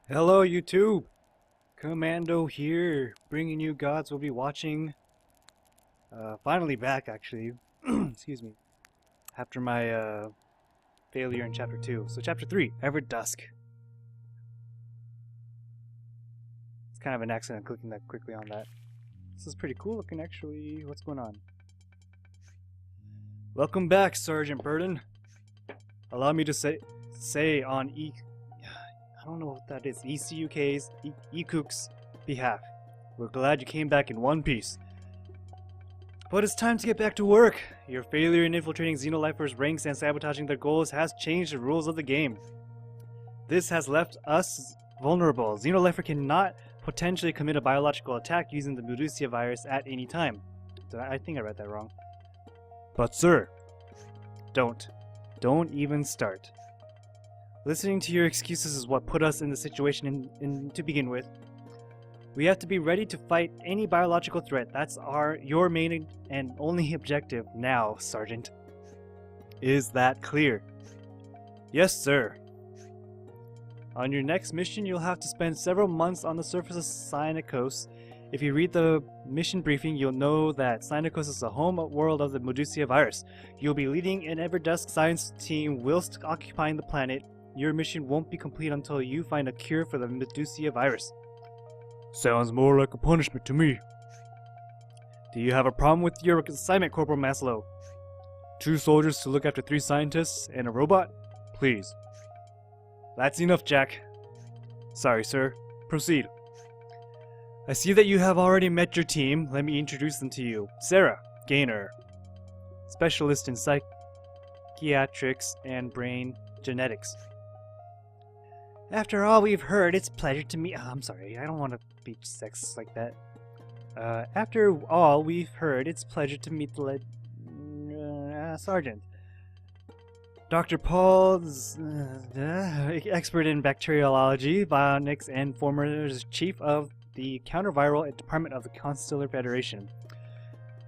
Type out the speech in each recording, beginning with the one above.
Hello YouTube! Commando here, bringing you gods will be watching. Finally back actually, excuse me, after my failure in chapter 2. So chapter 3, Ever Dusk. It's kind of an accident clicking that quickly on that. This is pretty cool looking actually. What's going on? Welcome back, Sergeant Burden. Allow me to say on I don't know what that is, ECUK's behalf. We're glad you came back in one piece. But it's time to get back to work. Your failure in infiltrating Xenolifers' ranks and sabotaging their goals has changed the rules of the game. This has left us vulnerable. Xenolifer cannot potentially commit a biological attack using the Medusia virus at any time. I think I read that wrong. But sir, don't even start. Listening to your excuses is what put us in the situation to begin with. We have to be ready to fight any biological threat. That's your main and only objective now, Sergeant. Is that clear? Yes, sir. On your next mission, you'll have to spend several months on the surface of Sinakos. If you read the mission briefing, you'll know that Sinakos is the home world of the Medusia virus. You'll be leading an Everdusk science team whilst occupying the planet. Your mission won't be complete until you find a cure for the Medusia virus. Sounds more like a punishment to me. Do you have a problem with your assignment, Corporal Maslow? 2 soldiers to look after 3 scientists and a robot? Please. That's enough, Jack. Sorry, sir. Proceed. I see that you have already met your team. Let me introduce them to you. Sarah Gaynor, specialist in psychiatrics and brain genetics. After all we've heard, it's a pleasure to meet. I'm sorry, I don't want to be sexist like that. After all we've heard, it's a pleasure to meet the Sergeant. Dr. Paul, expert in bacteriology, bionics, and former chief of the counterviral department of the Constellar Federation.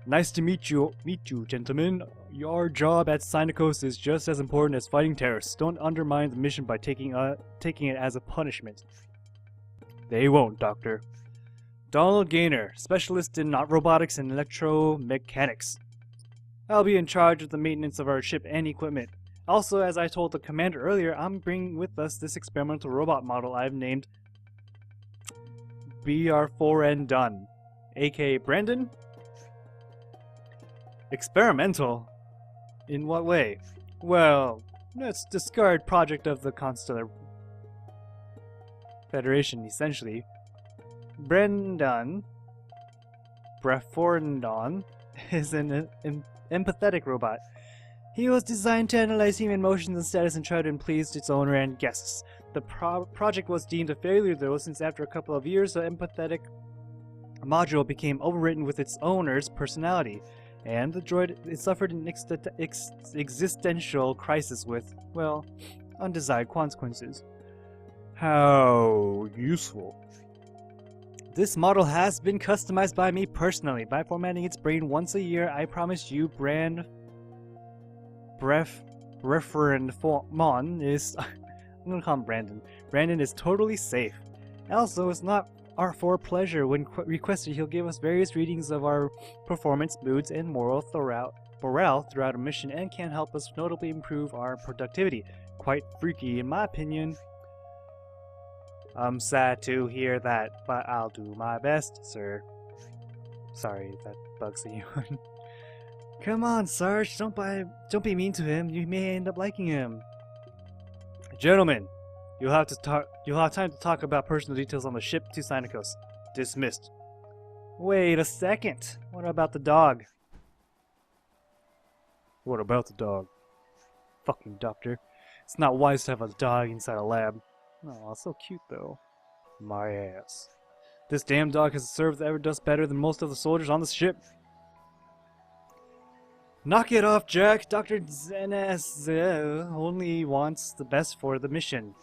Nice to meet you, gentlemen. Your job at Sinakos is just as important as fighting terrorists. Don't undermine the mission by taking it as a punishment. They won't, Doctor. Donald Gaynor, specialist in robotics and electromechanics. I'll be in charge of the maintenance of our ship and equipment. Also, as I told the commander earlier, I'm bringing with us this experimental robot model I've named BR4N Dunn, aka Brandon? Experimental? In what way? Well, let's discard project of the Constellar Federation, essentially. Brendan Breforndon is an empathetic robot. He was designed to analyze human emotions and status and try to please its owner and guests. The project was deemed a failure though, since after a couple of years the empathetic module became overwritten with its owner's personality, and the droid suffered an existential crisis with, well, undesired consequences. How useful. This model has been customized by me personally. By formatting its brain once a year, I promise you Referend Mon is I'm gonna call him Brandon. Brandon is totally safe. Also, it's not for pleasure. When requested, he'll give us various readings of our performance, moods, and morale throughout a mission, and can help us notably improve our productivity. Quite freaky, in my opinion. I'm sad to hear that, but I'll do my best, sir. Sorry if that bugs anyone. Come on, Sarge, don't be mean to him. You may end up liking him. Gentlemen, you'll have time to talk about personal details on the ship to Sinakos. Dismissed. Wait a second. What about the dog? What about the dog? Fucking doctor. It's not wise to have a dog inside a lab. Oh, so cute though. My ass. This damn dog has served the Everdusk better than most of the soldiers on the ship. Knock it off, Jack. Dr. Zenes only wants the best for the mission.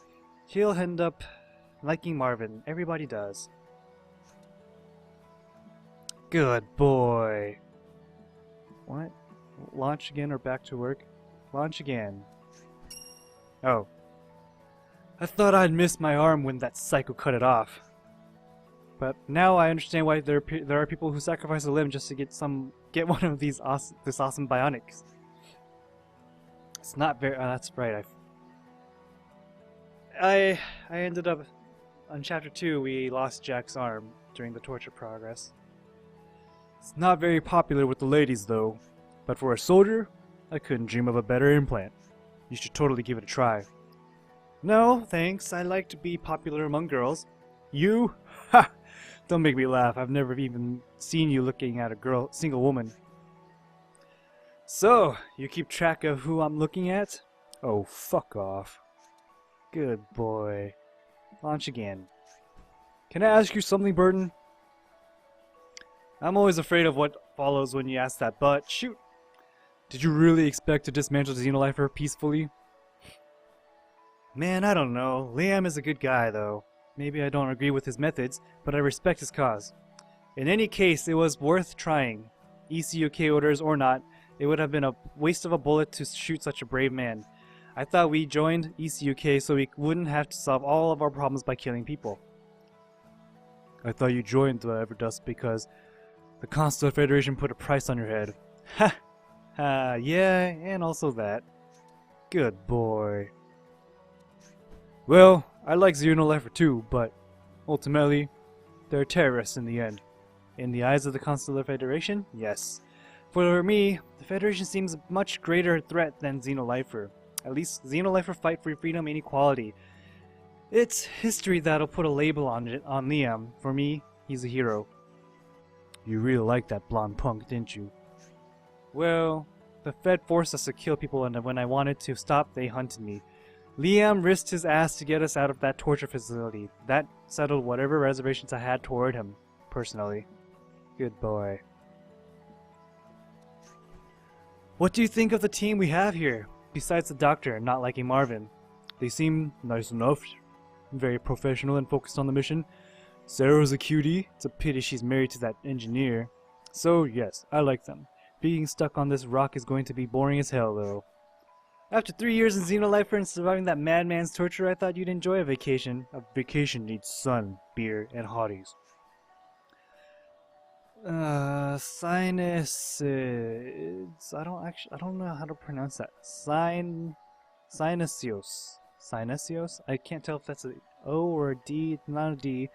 He'll end up liking Marvin. Everybody does. Good boy. What? Launch again or back to work? Launch again. Oh. I thought I'd missed my arm when that psycho cut it off. But now I understand why there are people who sacrifice a limb just to get one of this awesome bionics. It's not very. That's right. I ended up on chapter 2. We lost Jack's arm during the torture progress. It's not very popular with the ladies though. But for a soldier, I couldn't dream of a better implant. You should totally give it a try. No, thanks. I like to be popular among girls. You? Ha! Don't make me laugh. I've never even seen you looking at a single woman. So, you keep track of who I'm looking at? Oh, fuck off. Good boy. Launch again. Can I ask you something, Burden? I'm always afraid of what follows when you ask that, but shoot. Did you really expect to dismantle Xenolifer peacefully? Man, I don't know. Liam is a good guy, though. Maybe I don't agree with his methods, but I respect his cause. In any case, it was worth trying. ECUK orders or not, it would have been a waste of a bullet to shoot such a brave man. I thought we joined ECUK so we wouldn't have to solve all of our problems by killing people. I thought you joined the Everdust because the Consular Federation put a price on your head. Ha! Ha, yeah, and also that. Good boy. Well, I like Xenolifer too, but ultimately, they're terrorists in the end. In the eyes of the Consular Federation, yes. For me, the Federation seems a much greater threat than Xenolifer. At least Xenolifer fight for freedom and equality. It's history that'll put a label on it, on Liam. For me, he's a hero. You really liked that blonde punk, didn't you? Well, the Fed forced us to kill people, and when I wanted to stop, they hunted me. Liam risked his ass to get us out of that torture facility. That settled whatever reservations I had toward him, personally. Good boy. What do you think of the team we have here? Besides the doctor not liking Marvin. They seem nice enough. Very professional and focused on the mission. Sarah's a cutie. It's a pity she's married to that engineer. So yes, I like them. Being stuck on this rock is going to be boring as hell though. After 3 years in Xenolifer and surviving that madman's torture, I thought you'd enjoy a vacation. A vacation needs sun, beer, and hotties. Sinusids. I don't know how to pronounce that. Sinusios. Sinusios? I can't tell if that's a O or a D. It's not a D.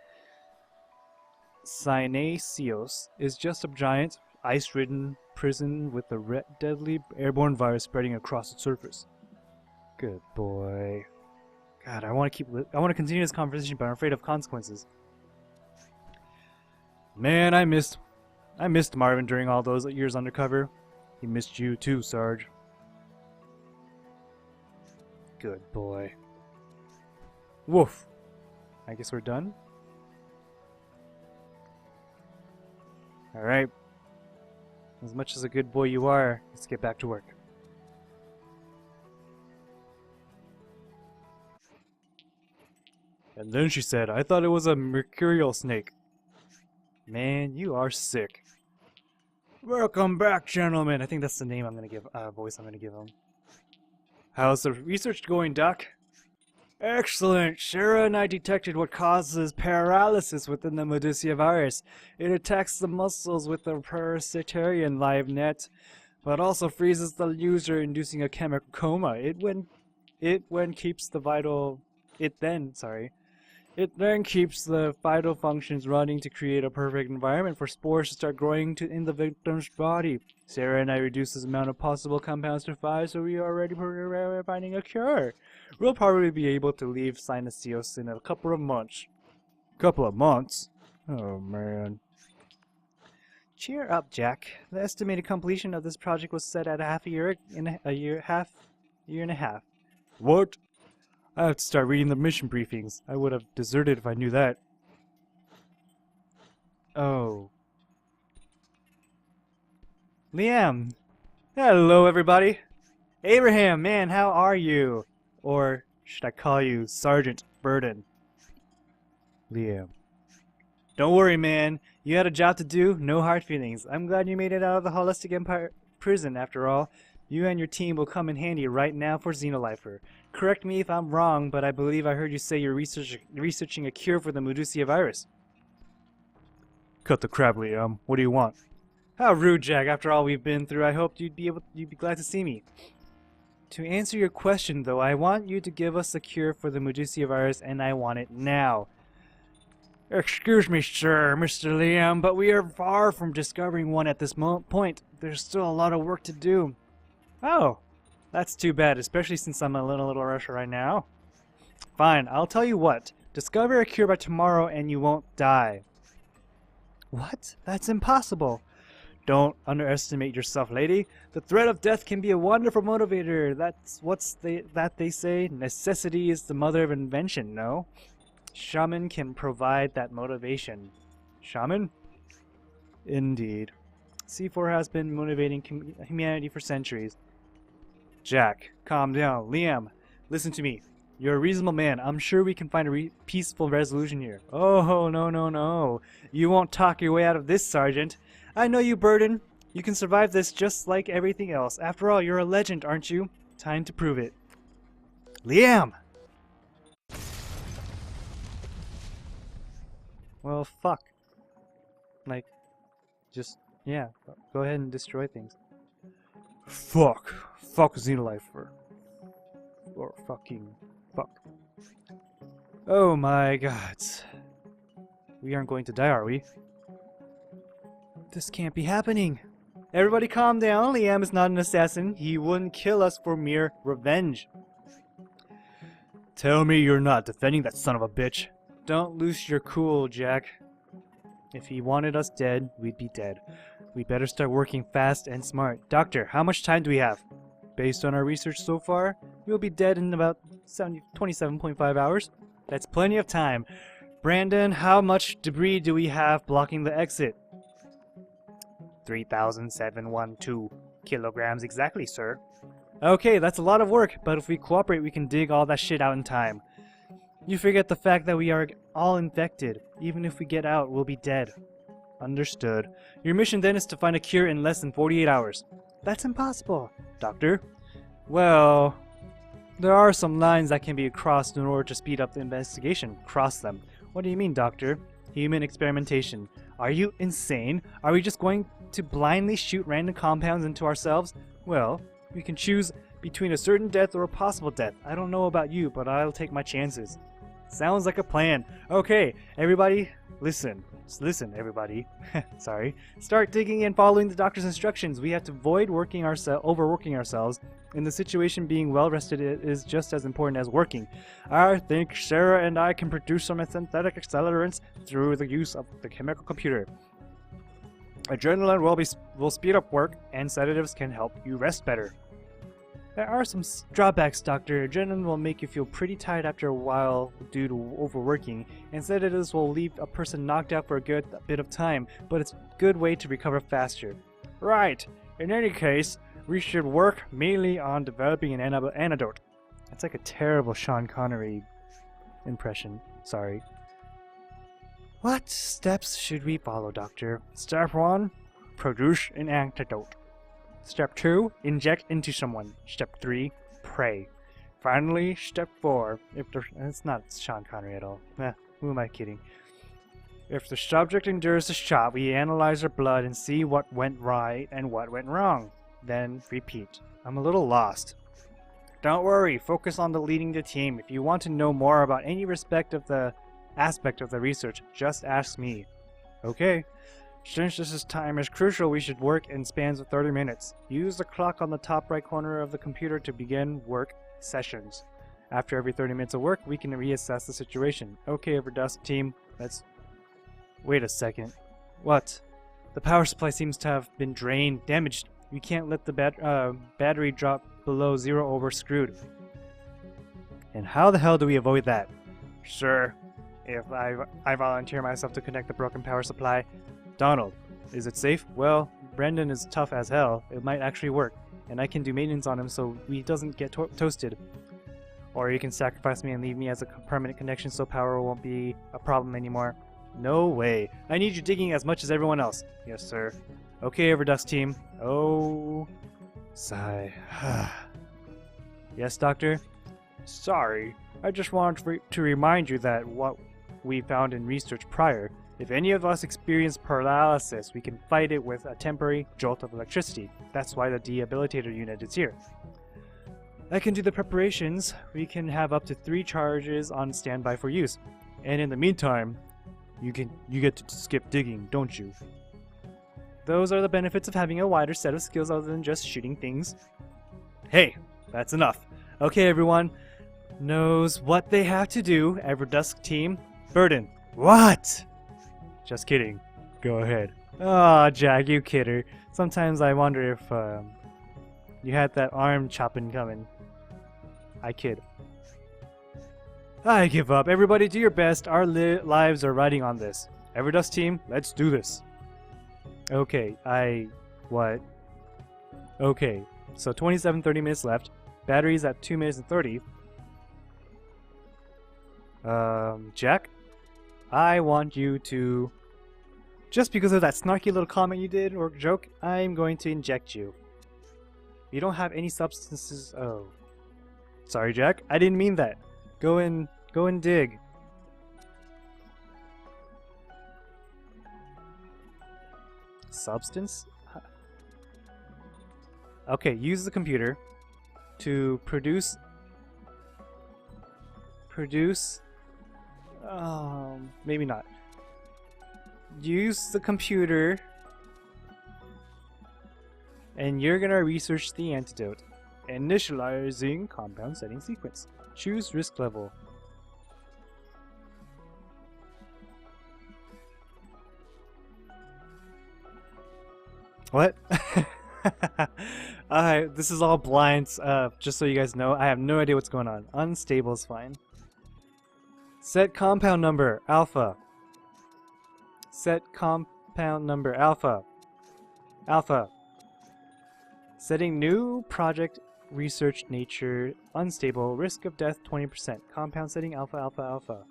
Sinusios is just a giant, ice-ridden prison with a deadly airborne virus spreading across its surface. Good boy. God, I want to continue this conversation, but I'm afraid of consequences. Man, I missed Marvin during all those years undercover. He missed you too, Sarge. Good boy. Woof. I guess we're done. Alright. As much as a good boy you are, let's get back to work. And then she said, I thought it was a mercurial snake. Man, you are sick. Welcome back, gentlemen. I think that's the name I'm gonna give, voice I'm gonna give him. How's the research going, Doc? Excellent. Sarah and I detected what causes paralysis within the Medusia virus. It attacks the muscles with a parasitarian live net, but also freezes the user, inducing a chemical coma. It then keeps the vital functions running to create a perfect environment for spores to start growing in the victim's body. Sarah and I reduced this amount of possible compounds to 5, so we are already finding a cure. We'll probably be able to leave Sinusios in a couple of months. Couple of months? Oh man. Cheer up, Jack. The estimated completion of this project was set at a year and a half. What? I have to start reading the mission briefings. I would have deserted if I knew that. Oh. Liam! Hello, everybody! Abraham, man, how are you? Or should I call you Sergeant Burden? Liam. Don't worry, man. You had a job to do, no hard feelings. I'm glad you made it out of the Holistic Empire prison, after all. You and your team will come in handy right now for Xenolifer. Correct me if I'm wrong, but I believe I heard you say you're researching a cure for the Medusia virus. Cut the crap, Liam. What do you want? How rude, Jack. After all we've been through, I hoped you'd be glad to see me. To answer your question, though, I want you to give us a cure for the Medusia virus, and I want it now. Excuse me, sir, Mr. Liam, but we are far from discovering one at this point. There's still a lot of work to do. Oh, that's too bad, especially since I'm in a little rush right now. Fine, I'll tell you what. Discover a cure by tomorrow and you won't die. What? That's impossible. Don't underestimate yourself, lady. The threat of death can be a wonderful motivator. That's they say. Necessity is the mother of invention, no? Shaman can provide that motivation. Shaman? Indeed. C4 has been motivating humanity for centuries. Jack, calm down. Liam, listen to me. You're a reasonable man. I'm sure we can find a peaceful resolution here. Oh, no. You won't talk your way out of this, Sergeant. I know you, Burden. You can survive this just like everything else. After all, you're a legend, aren't you? Time to prove it. Liam! Well, fuck. Like, just, yeah, go ahead and destroy things. Fuck. Fuck Xenolifer. Or fucking fuck. Oh my god. We aren't going to die, are we? This can't be happening. Everybody calm down. Liam is not an assassin. He wouldn't kill us for mere revenge. Tell me you're not defending that son of a bitch. Don't lose your cool, Jack. If he wanted us dead, we'd be dead. We better start working fast and smart. Doctor, how much time do we have? Based on our research so far, we'll be dead in about 27.5 hours. That's plenty of time. Brandon, how much debris do we have blocking the exit? 3,712 kilograms exactly, sir. Okay, that's a lot of work, but if we cooperate, we can dig all that shit out in time. You forget the fact that we are all infected. Even if we get out, we'll be dead. Understood. Your mission then is to find a cure in less than 48 hours. That's impossible, Doctor. Well, there are some lines that can be crossed in order to speed up the investigation. Cross them. What do you mean, Doctor? Human experimentation. Are you insane? Are we just going to blindly shoot random compounds into ourselves? Well, we can choose between a certain death or a possible death. I don't know about you, but I'll take my chances. Sounds like a plan. Okay, everybody, listen. Listen, everybody. Sorry. Start digging and following the doctor's instructions. We have to avoid overworking ourselves, and the situation being well rested is just as important as working. I think Sarah and I can produce some synthetic accelerants through the use of the chemical computer. Adrenaline will speed up work, and sedatives can help you rest better. There are some drawbacks, Doctor. Adrenaline will make you feel pretty tired after a while due to overworking, and sedatives will leave a person knocked out for a good bit of time, but it's a good way to recover faster. Right. In any case, we should work mainly on developing an antidote. That's like a terrible Sean Connery impression. Sorry. What steps should we follow, Doctor? Step 1. Produce an antidote. Step 2. Inject into someone. Step 3. Pray. Finally, step 4. It's not Sean Connery at all. Who am I kidding? If the subject endures the shot, we analyze their blood and see what went right and what went wrong. Then repeat. I'm a little lost. Don't worry, focus on leading the team. If you want to know more about any aspect of the research, just ask me. Okay. Since this time is crucial, we should work in spans of 30 minutes. Use the clock on the top right corner of the computer to begin work sessions. After every 30 minutes of work, we can reassess the situation. Okay, Overdusk team, let's... Wait a second. What? The power supply seems to have been drained, damaged. We can't let the battery drop below zero or we're screwed. And how the hell do we avoid that? Sure. If I volunteer myself to connect the broken power supply. Donald, is it safe? Well, Brendan is tough as hell. It might actually work. And I can do maintenance on him so he doesn't get toasted. Or you can sacrifice me and leave me as a permanent connection so power won't be a problem anymore. No way. I need you digging as much as everyone else. Yes, sir. Okay, Overdusk team. Oh. Sigh. Yes, Doctor? Sorry, I just wanted to remind you that what we found in research prior, if any of us experience paralysis, we can fight it with a temporary jolt of electricity. That's why the debilitator unit is here. I can do the preparations. We can have up to 3 charges on standby for use. And in the meantime, you get to skip digging, don't you? Those are the benefits of having a wider set of skills other than just shooting things. Hey, that's enough. Okay, everyone knows what they have to do. Everdusk team, Burden. What? Just kidding. Go ahead. Aw, Jack, you kidder. Sometimes I wonder if you had that arm chopping coming. I kid. I give up. Everybody do your best. Our lives are riding on this. Everdusk team, let's do this. Okay, what? Okay, so 30 minutes left. Battery's at 2 minutes and 30. Jack? I want you to... Just because of that snarky little comment you did, or joke, I'm going to inject you. You don't have any substances... Oh. Sorry, Jack. I didn't mean that. Go and dig. Substance? Okay, use the computer to produce... maybe not. Use the computer and you're gonna research the antidote. Initializing compound setting sequence. Choose risk level. What? This is all blind, just so you guys know. I have no idea what's going on. Unstable is fine. Set compound number, alpha. Set compound number, alpha. Alpha. Setting new project research nature, unstable, risk of death 20%. Compound setting, alpha, alpha, alpha.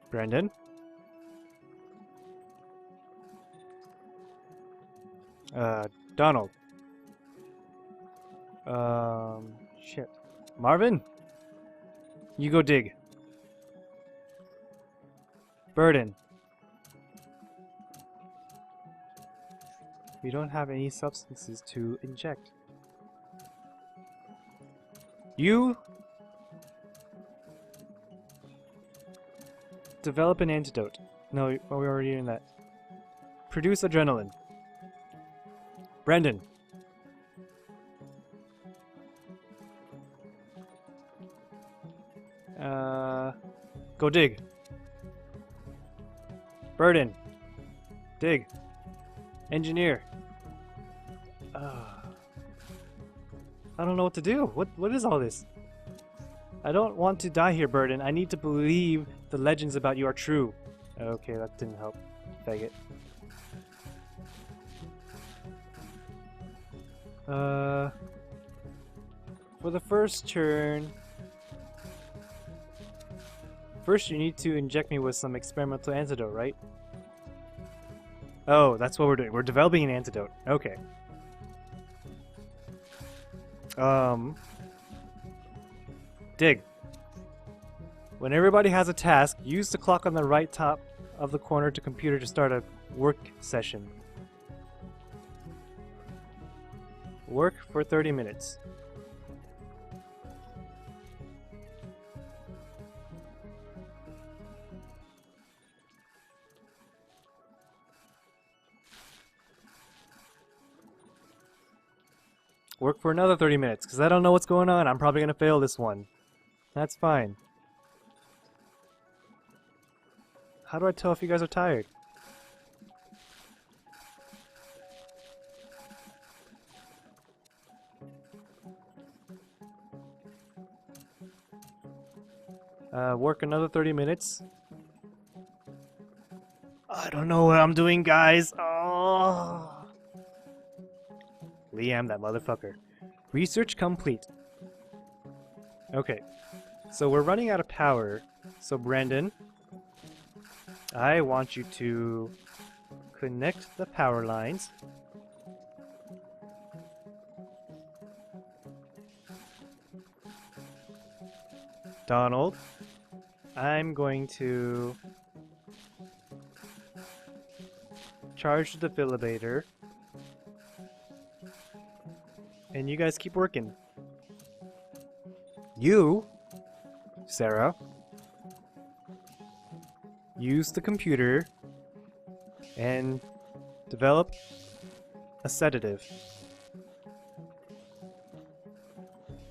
Brendan? Donald. Shit. Marvin? You go dig. Burden. We don't have any substances to inject. You develop an antidote. No, we're already in that. Produce adrenaline. Brendan. Go dig. Burden. Dig. Engineer. I don't know what to do. What is all this? I don't want to die here, Burden. I need to believe the legends about you are true. Okay, that didn't help. Faggot. For the first turn... First you need to inject me with some experimental antidote, right? Oh, that's what we're doing. We're developing an antidote. Okay. Dig. When everybody has a task, use the clock on the right top of the corner to computer to start a work session. Work for 30 minutes. Work for another 30 minutes, because I don't know what's going on. I'm probably going to fail this one. That's fine. How do I tell if you guys are tired? Work another 30 minutes. I don't know what I'm doing, guys. Oh. Liam, that motherfucker. Research complete. Okay. So we're running out of power. So Brandon, I want you to connect the power lines. Donald, I'm going to charge the defibrillator, and you guys keep working. You, Sarah, use the computer and develop a sedative.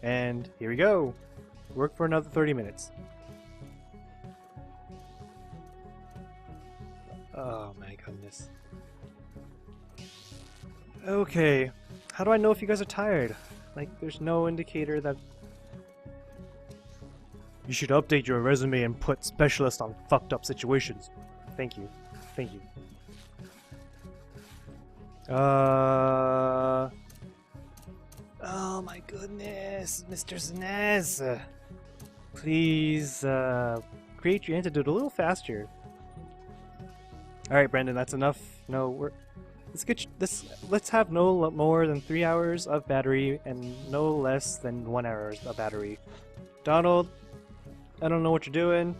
And here we go. Work for another 30 minutes. Oh my goodness. Okay. How do I know if you guys are tired? Like, there's no indicator that... You should update your resume and put specialist on fucked up situations. Thank you. Thank you. Oh my goodness, Mr. Snez. Please, create your antidote a little faster. Alright, Brendan, that's enough. No, let's have no more than 3 hours of battery and no less than 1 hour of battery. Donald, I don't know what you're doing.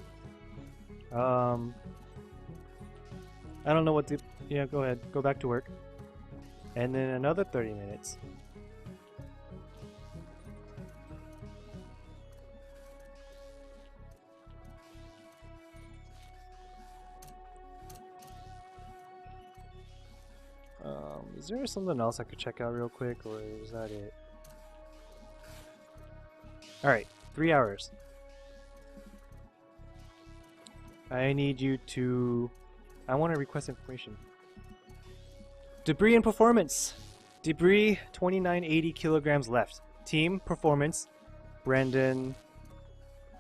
I don't know what to... Yeah, go ahead. Go back to work. And then another 30 minutes. Is there something else I could check out real quick, or is that it? Alright, 3 hours. I need you to... I want to request information. Debris and performance. Debris, 2980 kilograms left. Team performance, Brendan.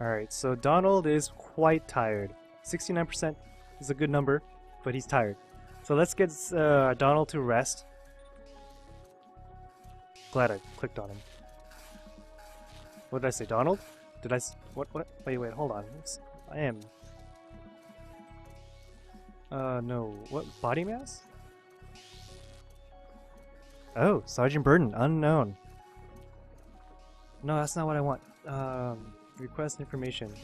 Alright, so Donald is quite tired. 69% is a good number, but he's tired. So let's get Donald to rest. Glad I clicked on him. What did I say, Donald? Did I... What? Wait, hold on. I am... no. What? Body mass? Oh, Sergeant Burden, unknown. No, that's not what I want. Request information.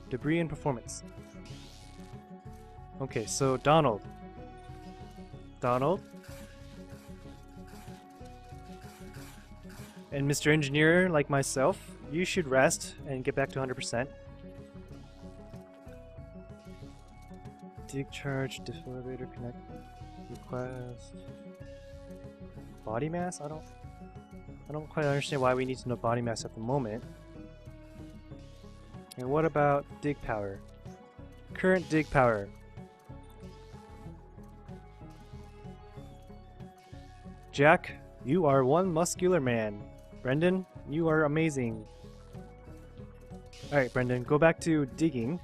Debris and performance. Okay, so Donald. Donald? And Mr. Engineer, like myself, you should rest and get back to 100%. Dig charge, defibrillator connect, request. Body mass? I don't quite understand why we need to know body mass at the moment. And what about dig power? Current dig power. Jack, you are one muscular man. Brendan, you are amazing. Alright, Brendan, go back to digging.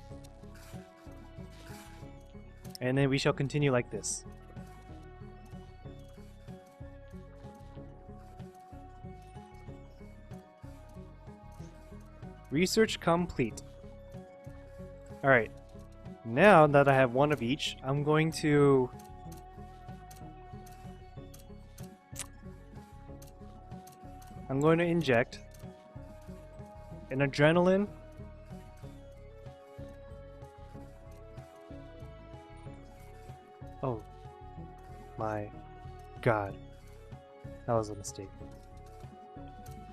And then we shall continue like this. Research complete. Alright. Now that I have one of each, I'm going to... inject an adrenaline Oh my god. That was a mistake.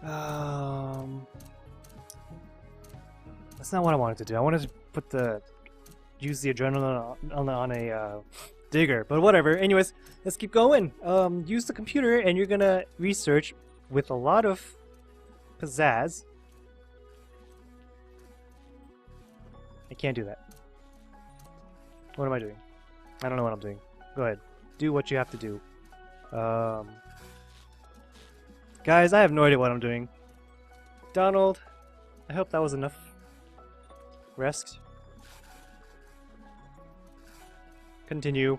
That's not what I wanted to do. I wanted to use the adrenaline on a digger, but whatever. Anyways, let's keep going. Use the computer and you're gonna research with a lot of pizzazz. I can't do that. What am I doing? I don't know what I'm doing. Go ahead. Do what you have to do. Guys, I have no idea what I'm doing. Donald, I hope that was enough rest. Continue.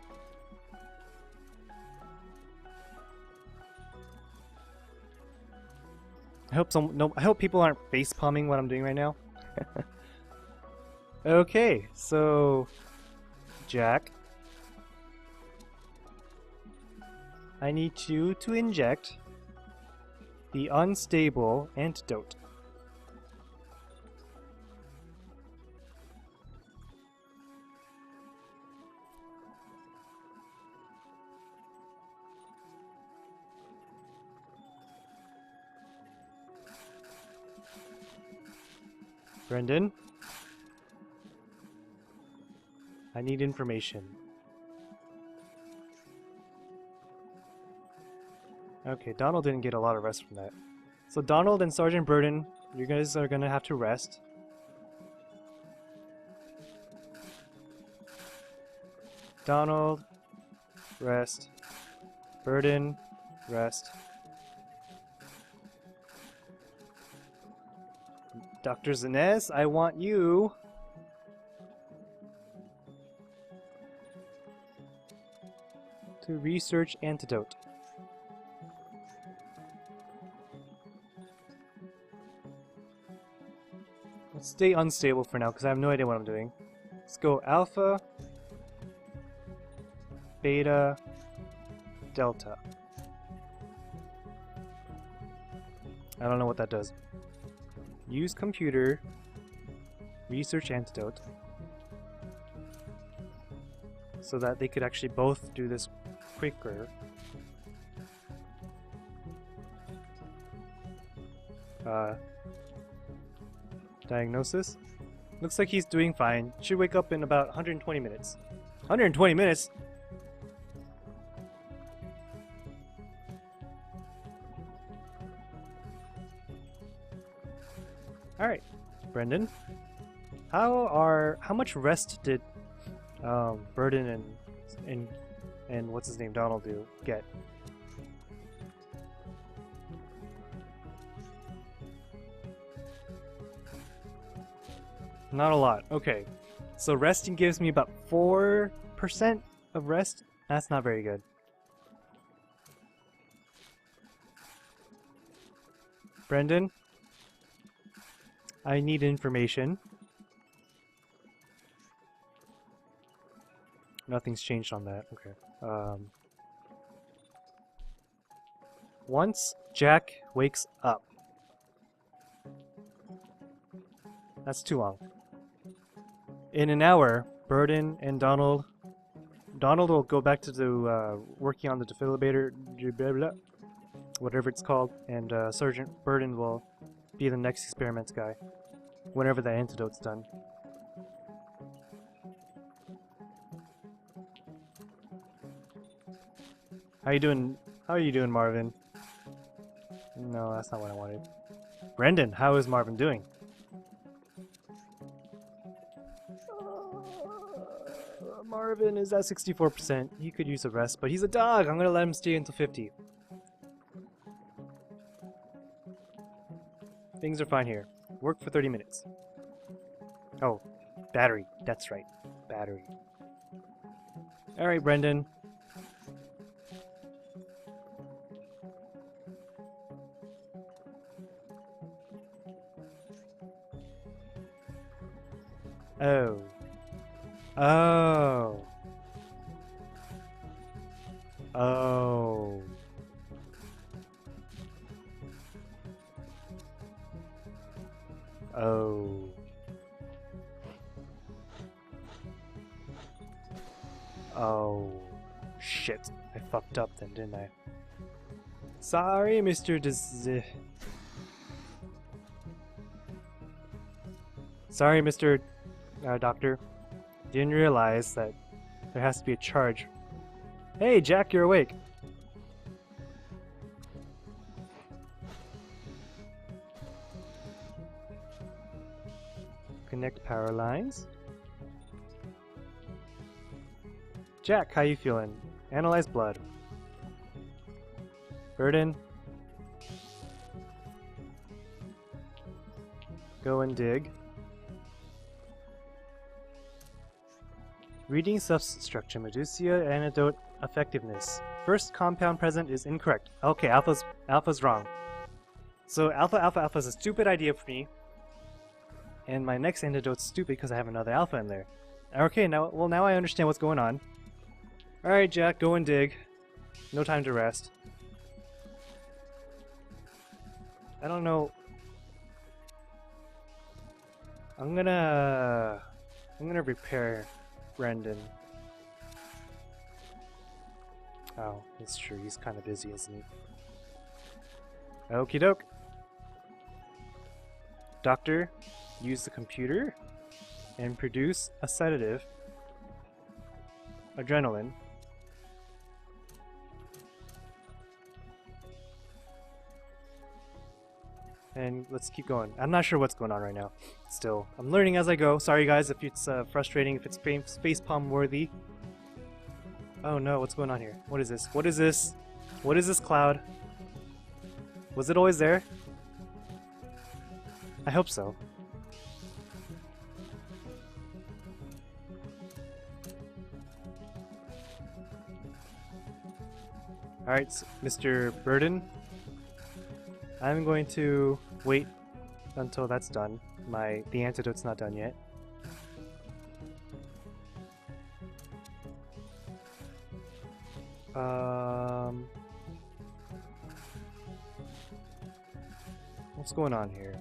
I hope people aren't face palming what I'm doing right now. Okay, so Jack, I need you to inject the unstable antidote. Brendan? I need information. Okay, Donald didn't get a lot of rest from that. So Donald and Sergeant Burden, you guys are gonna have to rest. Donald, rest. Burden, rest. Dr. Zinez, I want you to research antidote. Let's stay unstable for now because I have no idea what I'm doing. Let's go Alpha, Beta, Delta. I don't know what that does. Use computer, research antidote, so that they could actually both do this quicker. Diagnosis? Looks like he's doing fine. Should wake up in about 120 minutes. 120 minutes? Alright, Brendan. How much rest did Burden and what's his name, Donald get? Not a lot. Okay. So resting gives me about 4% of rest. That's not very good. Brendan? I need information. Nothing's changed on that. Okay. Once Jack wakes up. That's too long. In an hour, Burden and Donald will go back to the working on the defibrillator, whatever it's called, and Sergeant Burden will be the next experiments guy whenever the antidote's done. How you doing? How are you doing, Marvin? No, that's not what I wanted. Brendan, how is Marvin doing? Marvin is at 64%. He could use a rest, but he's a dog. I'm gonna let him stay until 50. Things are fine here. Work for 30 minutes. Oh, battery. That's right. Battery. Alright, Brendan. Oh. Oh. Oh. Oh. Oh. Shit. I fucked up then, didn't I? Sorry, Mr. Sorry, Mr. Doctor. Didn't realize that there has to be a charge. Hey, Jack, you're awake. Connect power lines. Jack, how you feeling? Analyze blood. Burden. Go and dig. Reading substance structure, Medusia antidote effectiveness. First compound present is incorrect. Okay, alpha's wrong. So alpha is a stupid idea for me. And my next antidote's stupid because I have another alpha in there. Okay, now I understand what's going on. Alright, Jack, go and dig. No time to rest. I don't know. I'm gonna repair Brendan. Oh, it's true. He's kind of busy, isn't he? Okie doke. Doctor, use the computer and produce a sedative, adrenaline. And let's keep going. I'm not sure what's going on right now. Still, I'm learning as I go. Sorry guys if it's frustrating, if it's facepalm worthy. Oh no, what's going on here? What is this? What is this? What is this cloud? Was it always there? I hope so. Alright, Mr. Burden. I'm going to wait until that's done. The antidote's not done yet. What's going on here?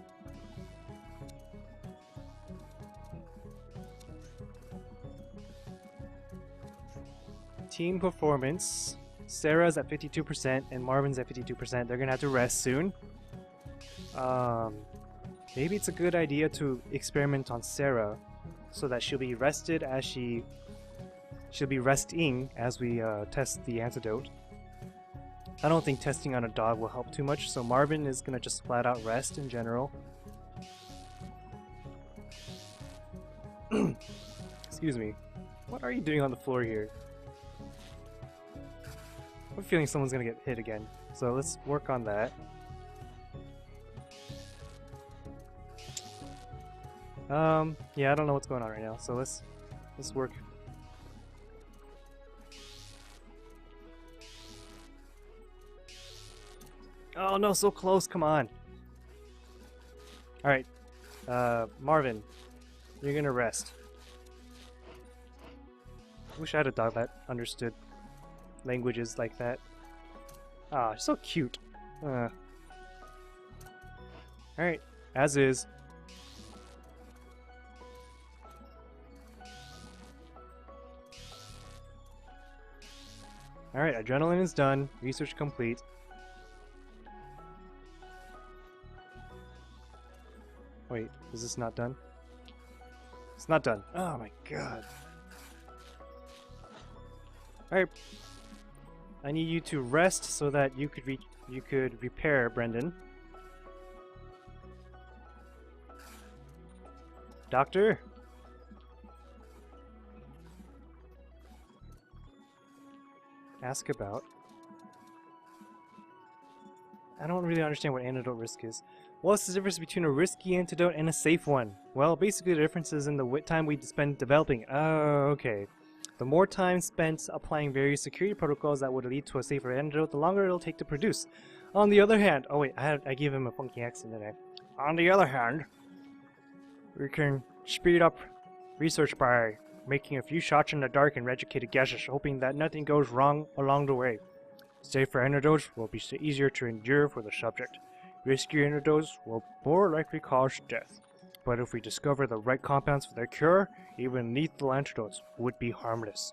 Team performance. Sarah's at 52% and Marvin's at 52%. They're gonna have to rest soon. Maybe it's a good idea to experiment on Sarah so that she'll be rested as she'll be resting as we test the antidote. I don't think testing on a dog will help too much, so Marvin is gonna just flat out rest in general. Excuse me. What are you doing on the floor here? I have a feeling someone's gonna get hit again, so let's work on that. Yeah, I don't know what's going on right now, so let's work. Oh no, so close, come on. Alright, Marvin, you're gonna rest. Wish I had a dog that understood languages like that. Ah, so cute. Alright, as is. Alright, adrenaline is done. Research complete. Wait, is this not done? It's not done. Oh my god. Alright. I need you to rest so that you could repair Brendan. Doctor? Ask about. I don't really understand what antidote risk is. What's the difference between a risky antidote and a safe one? Well, basically the difference is in the time we spend developing. Oh, okay. The more time spent applying various security protocols that would lead to a safer antidote, the longer it'll take to produce. On the other hand, oh wait, I gave him a funky accent, didn't I? On the other hand, we can speed up research by making a few shots in the dark and educated guesses, hoping that nothing goes wrong along the way. Safer antidotes will be easier to endure for the subject. Risky antidotes will more likely cause death. But if we discover the right compounds for their cure, even lethal antidotes would be harmless.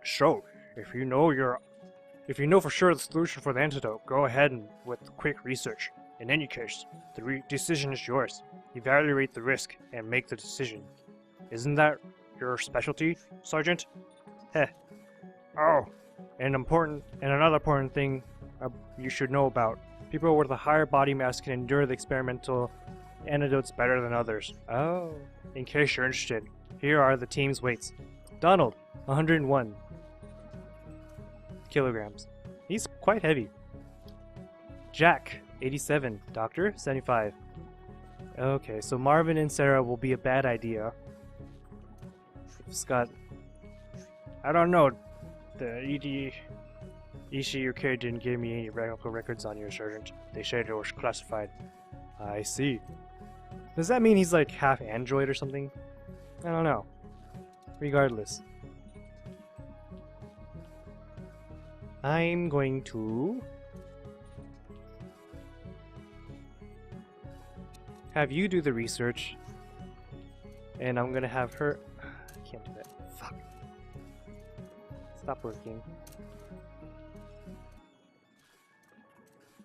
So, if you know for sure the solution for the antidote, go ahead with quick research. In any case, the decision is yours. Evaluate the risk and make the decision. Isn't that your specialty, Sergeant? Heh. Oh, and another important thing you should know about. People with a higher body mass can endure the experimental antidotes better than others. Oh. In case you're interested, here are the team's weights. Donald, 101 kilograms. He's quite heavy. Jack, 87. Doctor, 75. Okay, so Marvin and Sarah will be a bad idea. Scott, I don't know. The ECUK didn't give me any medical records on you, Sergeant. They said it was classified. I see. Does that mean he's like half android or something? I don't know. Regardless. I'm going to have you do the research, and I'm gonna have her. I can't do that. Fuck. Stop working.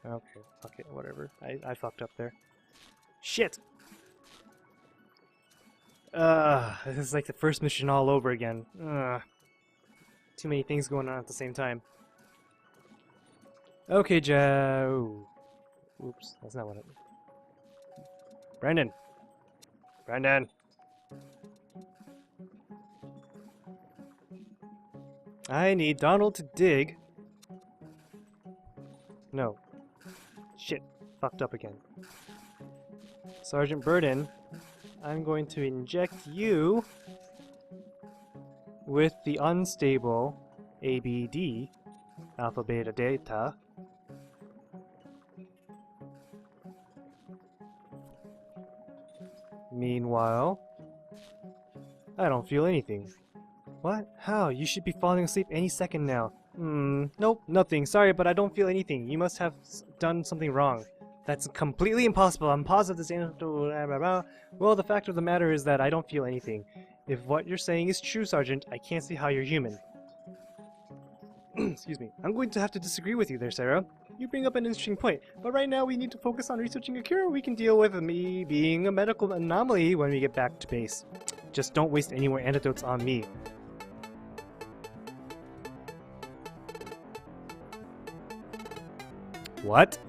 Okay, fuck it, whatever. I fucked up there. Shit! This is like the first mission all over again. Too many things going on at the same time. Okay, Joe. Oops, that's not what it... Brandon! Brandon! I need Donald to dig. No. Shit. Fucked up again. Sergeant Burden, I'm going to inject you with the unstable ABD, alpha beta data. Meanwhile, I don't feel anything. What? How? You should be falling asleep any second now. Nope, nothing. Sorry, but I don't feel anything. You must have done something wrong. That's completely impossible. I'm positive this ain't... Blah, blah, blah. Well, the fact of the matter is that I don't feel anything. If what you're saying is true, Sergeant, I can't see how you're human. Excuse me. I'm going to have to disagree with you there, Sarah. You bring up an interesting point, but right now we need to focus on researching a cure. We can deal with me being a medical anomaly when we get back to base. Just don't waste any more antidotes on me. What?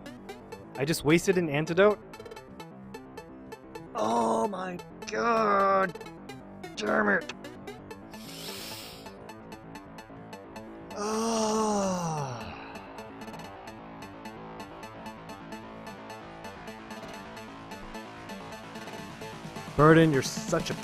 I just wasted an antidote? Oh my god! Damn it! Oh. Burden, you're such a...